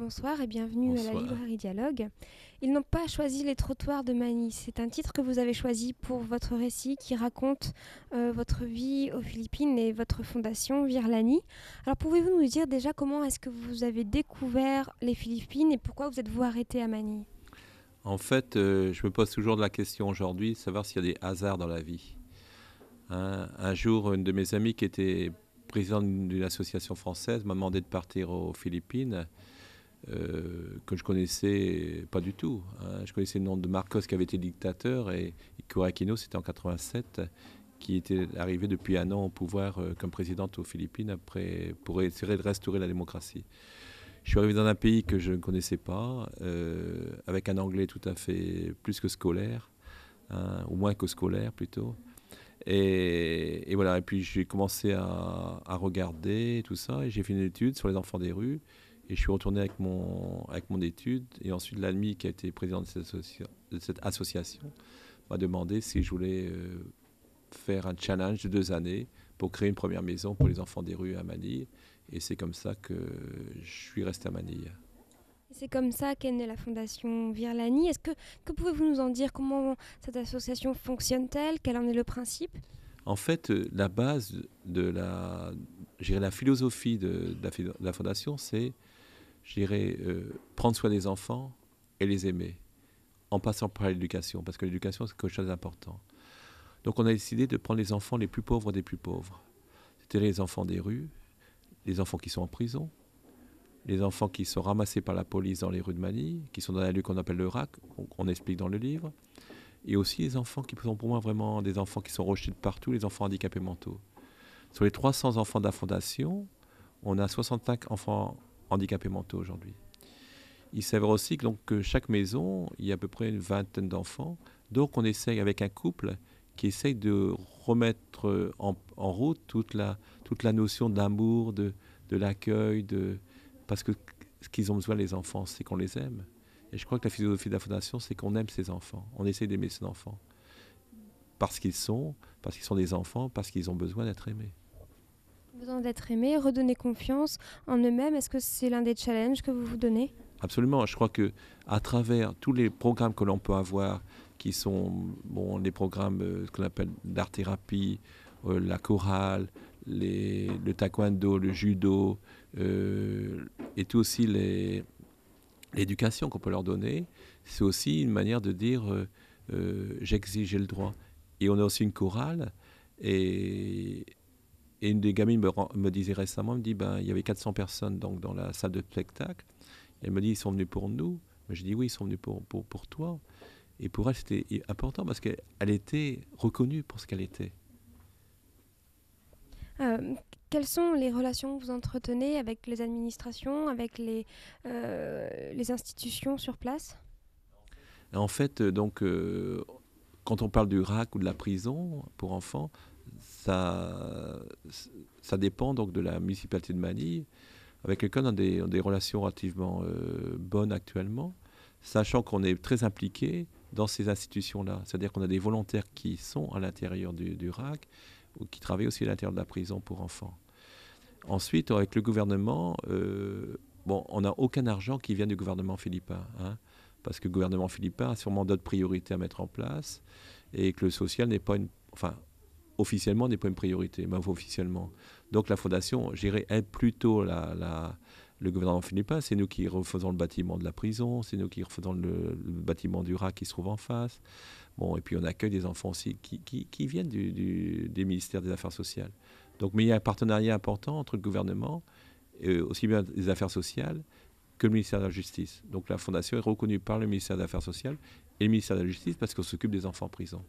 bonsoir et bienvenue à la Bonsoir. librairie Dialogue. Ils n'ont pas choisi les trottoirs de Manille. C'est un titre que vous avez choisi pour votre récit qui raconte votre vie aux Philippines et votre fondation Virlani. Alors pouvez-vous nous dire déjà comment est-ce que vous avez découvert les Philippines et pourquoi vous êtes-vous arrêté à Manille? En fait, je me pose toujours la question aujourd'hui de savoir s'il y a des hasards dans la vie. Hein, un jour, une de mes amies qui était présidente d'une association française m'a demandé de partir aux Philippines, que je connaissais pas du tout. Hein. Je connaissais le nom de Marcos qui avait été dictateur et Iquo Aquino, c'était en 87, qui était arrivé depuis un an au pouvoir comme présidente aux Philippines après, pour essayer de restaurer la démocratie. Je suis arrivé dans un pays que je ne connaissais pas, avec un anglais tout à fait plus que scolaire, hein, ou moins que scolaire plutôt. Et voilà, et puis j'ai commencé à regarder tout ça, et j'ai fait une étude sur les enfants des rues, et je suis retourné avec mon étude, et ensuite l'ami qui a été président de cette association m'a demandé si je voulais faire un challenge de 2 années pour créer une première maison pour les enfants des rues à Manille, et c'est comme ça que je suis resté à Manille. Et c'est comme ça qu'est née la fondation Virlani. Que pouvez-vous nous en dire? Comment cette association fonctionne-t-elle? Quel en est le principe? En fait, la base de je dirais la philosophie de la fondation, c'est, je dirais, prendre soin des enfants et les aimer, en passant par l'éducation, parce que l'éducation, c'est quelque chose d'important. Donc on a décidé de prendre les enfants les plus pauvres des plus pauvres. C'était les enfants des rues, les enfants qui sont en prison, les enfants qui sont ramassés par la police dans les rues de Manille, qui sont dans un lieu qu'on appelle le RAC, on explique dans le livre, et aussi les enfants qui sont pour moi vraiment des enfants qui sont rejetés de partout, les enfants handicapés mentaux. Sur les 300 enfants de la Fondation, on a 65 enfants handicapés mentaux aujourd'hui. Il s'avère aussi que, donc, que chaque maison, il y a à peu près une vingtaine d'enfants. Donc on essaye avec un couple qui essaye de remettre en route toute la notion d'amour, de l'accueil, parce que ce qu'ils ont besoin les enfants, c'est qu'on les aime. Et je crois que la philosophie de la Fondation, c'est qu'on aime ces enfants. On essaye d'aimer ces enfants. Parce qu'ils sont des enfants, parce qu'ils ont besoin d'être aimés. Besoin d'être aimé, redonner confiance en eux-mêmes. Est-ce que c'est l'un des challenges que vous vous donnez? Absolument. Je crois que à travers tous les programmes que l'on peut avoir, qui sont les programmes qu'on appelle d'art-thérapie, la chorale, le taekwondo, le judo, et tout aussi l'éducation qu'on peut leur donner, c'est aussi une manière de dire j'exige, j'ai le droit. Et on a aussi une chorale, et, et une des gamines me disait récemment, me dit, ben, il y avait 400 personnes donc, dans la salle de spectacle. Elle me dit, ils sont venus pour nous. Mais je dis, oui, ils sont venus pour toi. Et pour elle, c'était important parce qu'elle était reconnue pour ce qu'elle était. Euh, Quelles sont les relations que vous entretenez avec les administrations, avec les institutions sur place? Et en fait, quand on parle du RAC ou de la prison pour enfants, ça, ça dépend donc de la municipalité de Manille, avec lequel on a des relations relativement bonnes actuellement, sachant qu'on est très impliqué dans ces institutions-là. C'est-à-dire qu'on a des volontaires qui sont à l'intérieur du RAC ou qui travaillent aussi à l'intérieur de la prison pour enfants. Ensuite, avec le gouvernement, on n'a aucun argent qui vient du gouvernement philippin, hein, parce que le gouvernement philippin a sûrement d'autres priorités à mettre en place et que le social n'est pas officiellement n'est pas une priorité, même officiellement. Donc la fondation, j'irais, aide plutôt le gouvernement philippin. C'est nous qui refaisons le bâtiment de la prison, c'est nous qui refaisons le bâtiment du RAC qui se trouve en face. Bon, et puis on accueille des enfants aussi qui viennent des ministères des Affaires sociales. Donc, mais il y a un partenariat important entre le gouvernement, aussi bien des Affaires sociales, que le ministère de la Justice. Donc la fondation est reconnue par le ministère des Affaires sociales et le ministère de la Justice parce qu'on s'occupe des enfants en prison.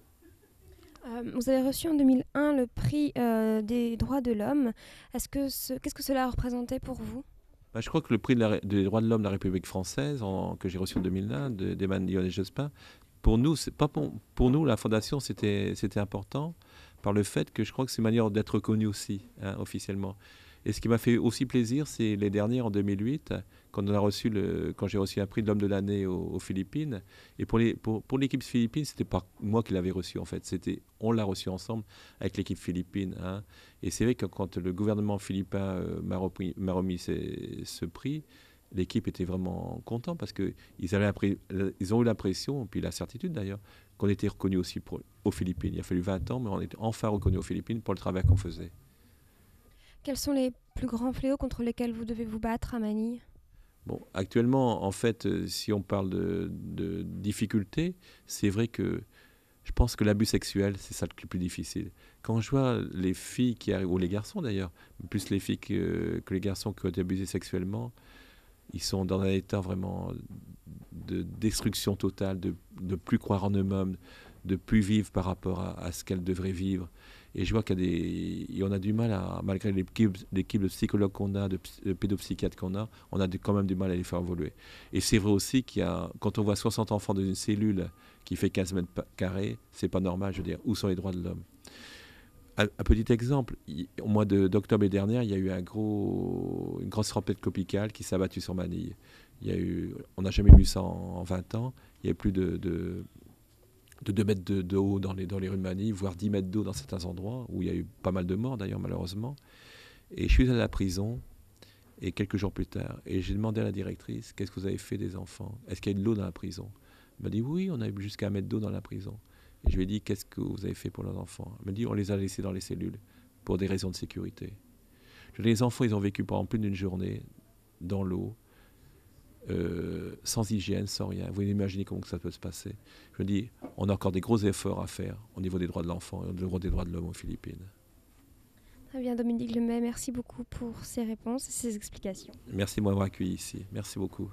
Vous avez reçu en 2001 le prix des droits de l'homme. Qu'est-ce que cela a représenté pour vous? Je crois que le prix des droits de l'homme de la République française, que j'ai reçu en 2001, d'Emmanuel Jospin, pour nous, c'est pas pour nous, la fondation, c'était important par le fait que je crois que c'est une manière d'être reconnu aussi, hein, officiellement. Et ce qui m'a fait aussi plaisir, c'est les dernières en 2008, quand j'ai reçu un prix de l'homme de l'année aux Philippines. Et pour l'équipe philippine, c'était pas moi qui l'avais reçu en fait. On l'a reçu ensemble avec l'équipe philippine. Hein. Et c'est vrai que quand le gouvernement philippin m'a remis ce prix, l'équipe était vraiment contente parce qu'ils ils ont eu l'impression, puis la certitude d'ailleurs, qu'on était reconnu aussi aux Philippines. Il a fallu 20 ans, mais on était enfin reconnu aux Philippines pour le travail qu'on faisait. Quels sont les plus grands fléaux contre lesquels vous devez vous battre à Manille? Bon, actuellement, en fait, si on parle de difficultés, c'est vrai que je pense que l'abus sexuel, c'est ça le plus difficile. Quand je vois les filles qui arrivent, ou les garçons d'ailleurs, plus les filles que les garçons qui ont été abusés sexuellement, ils sont dans un état vraiment de destruction totale, de ne plus croire en eux-mêmes, de plus vivre par rapport à ce qu'elles devraient vivre. Et je vois on a du mal à, malgré l'équipe de psychologues qu'on a, de pédopsychiatres qu'on a, on a quand même du mal à les faire évoluer. Et c'est vrai aussi quand on voit 60 enfants dans une cellule qui fait 15 mètres carrés, c'est pas normal, je veux dire, où sont les droits de l'homme? Un petit exemple, au mois d'octobre dernier, il y a eu une grosse tempête tropicale qui s'est abattue sur Manille. On n'a jamais vu ça en 20 ans. Il y a eu plus de 2 mètres de haut dans les rues de Manille, voire 10 mètres d'eau dans certains endroits, où il y a eu pas mal de morts d'ailleurs, malheureusement. Et je suis allé à la prison, et quelques jours plus tard, et j'ai demandé à la directrice, qu'est-ce que vous avez fait des enfants? Est-ce qu'il y a de l'eau dans la prison? Elle m'a dit, oui, on a eu jusqu'à 1 mètre d'eau dans la prison. Et je lui ai dit, qu'est-ce que vous avez fait pour leurs enfants? Elle m'a dit, on les a laissés dans les cellules, pour des raisons de sécurité. Les enfants, ils ont vécu pendant plus d'une journée, dans l'eau, sans hygiène, sans rien. Vous imaginez comment ça peut se passer. Je me dis, on a encore des gros efforts à faire au niveau des droits de l'enfant et au niveau des droits de l'homme aux Philippines. Très bien, Dominique Lemay, merci beaucoup pour ces réponses et ces explications. Merci de m'avoir accueilli ici. Merci beaucoup.